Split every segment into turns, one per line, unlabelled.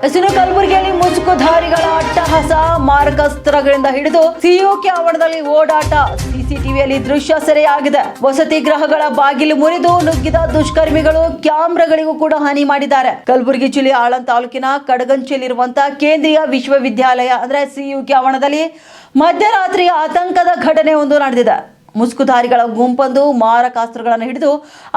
ಕಲಬುರಗಿಯಲ್ಲಿ ಮುಸುಕುಧಾರಿಗಳ ಅಟ್ಟಹಾಸ, ಮಾರಕಾಸ್ತ್ರಗಳಿಂದ ಹಿಡಿದು ಸಿಒಕೆ ಆವರಣದಲ್ಲಿ ಓಡಾಟ, ಸಿಸಿಟಿವಿಯಲ್ಲಿ ದೃಶ್ಯ ಸೆರೆಯಾಗಿದೆ. ವಸತಿ ಗೃಹಗಳ ಬಾಗಿಲು ಮುರಿದು ನುಗ್ಗಿದ ದುಷ್ಕರ್ಮಿಗಳು ಕ್ಯಾಮೆರಾಗಳಿಗೂ ಕೂಡ ಹಾನಿ ಮಾಡಿದ್ದಾರೆ. ಕಲಬುರಗಿ ಜಿಲ್ಲೆ ಆಳಂದ್ ತಾಲೂಕಿನ ಕಡಗಂಚಿಯಲ್ಲಿರುವಂತಹ ಕೇಂದ್ರೀಯ ವಿಶ್ವವಿದ್ಯಾಲಯ ಅಂದ್ರೆ ಸಿಯುಕೆ ಆವರಣದಲ್ಲಿ ಮಧ್ಯರಾತ್ರಿ ಆತಂಕದ ಘಟನೆ ಒಂದು ನಡೆದಿದೆ. ಮುಸುಕುಧಾರಿಗಳ ಗುಂಪೊಂದು ಮಾರಕಾಸ್ತ್ರಗಳನ್ನು ಹಿಡಿದು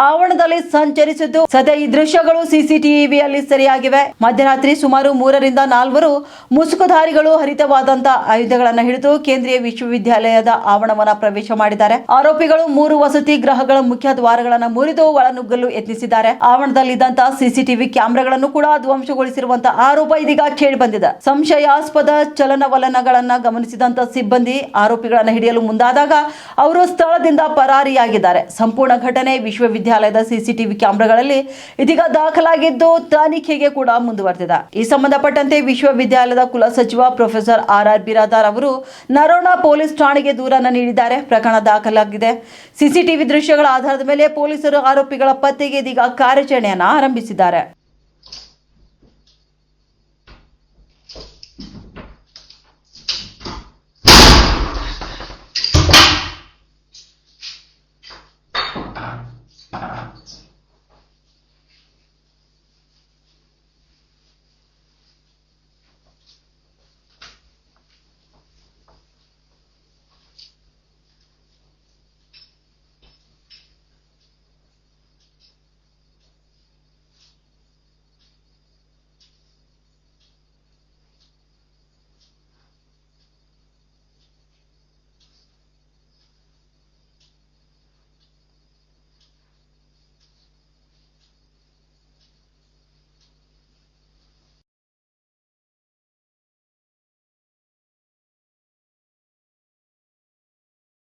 ಆವರಣದಲ್ಲಿ ಸಂಚರಿಸಿದ್ದು, ಸದ್ಯ ಈ ದೃಶ್ಯಗಳು ಸಿಸಿಟಿವಿಯಲ್ಲಿ ಸೆರೆಯಾಗಿವೆ. ಮಧ್ಯರಾತ್ರಿ ಸುಮಾರು 3 ರಿಂದ 4 ಮುಸುಕುಧಾರಿಗಳು ಹರಿತವಾದಂತಹ ಆಯುಧಗಳನ್ನು ಹಿಡಿದು ಕೇಂದ್ರೀಯ ವಿಶ್ವವಿದ್ಯಾಲಯದ ಆವರಣವನ್ನ ಪ್ರವೇಶ ಮಾಡಿದ್ದಾರೆ. ಆರೋಪಿಗಳು 3 ವಸತಿ ಗೃಹಗಳ ಮುಖ್ಯ ದ್ವಾರಗಳನ್ನು ಮುರಿದು ಒಳನುಗ್ಗಲು ಯತ್ನಿಸಿದ್ದಾರೆ. ಆವರಣದಲ್ಲಿದ್ದಂತಹ ಸಿಸಿಟಿವಿ ಕ್ಯಾಮೆರಾಗಳನ್ನು ಕೂಡ ಧ್ವಂಸಗೊಳಿಸಿರುವಂತಹ ಆರೋಪ ಇದೀಗ ಕೇಳಿ ಬಂದಿದೆ. ಸಂಶಯಾಸ್ಪದ ಚಲನವಲನಗಳನ್ನ ಗಮನಿಸಿದಂತ ಸಿಬ್ಬಂದಿ ಆರೋಪಿಗಳನ್ನು ಹಿಡಿಯಲು ಮುಂದಾದಾಗ ಅವರು ಸ್ಥಳದಿಂದ ಪರಾರಿಯಾಗಿದ್ದಾರೆ. ಸಂಪೂರ್ಣ ಘಟನೆ ವಿಶ್ವವಿದ್ಯಾಲಯದ ಸಿಸಿಟಿವಿ ಕ್ಯಾಮೆರಾಗಳಲ್ಲಿ ಇದೀಗ ದಾಖಲಾಗಿದ್ದು ತನಿಖೆಗೆ ಕೂಡ ಮುಂದುವರೆದಿದೆ. ಈ ಸಂಬಂಧಪಟ್ಟಂತೆ ವಿಶ್ವವಿದ್ಯಾಲಯದ ಕುಲಸಚಿವ ಪ್ರೊಫೆಸರ್ ಆರ್ ಬಿರಾದಾರ್ ಅವರು ನರೋಣ ಪೊಲೀಸ್ ಠಾಣೆಗೆ ದೂರನ್ನು ನೀಡಿದ್ದಾರೆ. ಪ್ರಕರಣ ದಾಖಲಾಗಿದೆ. ಸಿಸಿಟಿವಿ ದೃಶ್ಯಗಳ ಆಧಾರದ ಮೇಲೆ ಪೊಲೀಸರು ಆರೋಪಿಗಳ ಪತ್ತೆಗೆ ಇದೀಗ ಕಾರ್ಯಾಚರಣೆಯನ್ನು ಆರಂಭಿಸಿದ್ದಾರೆ.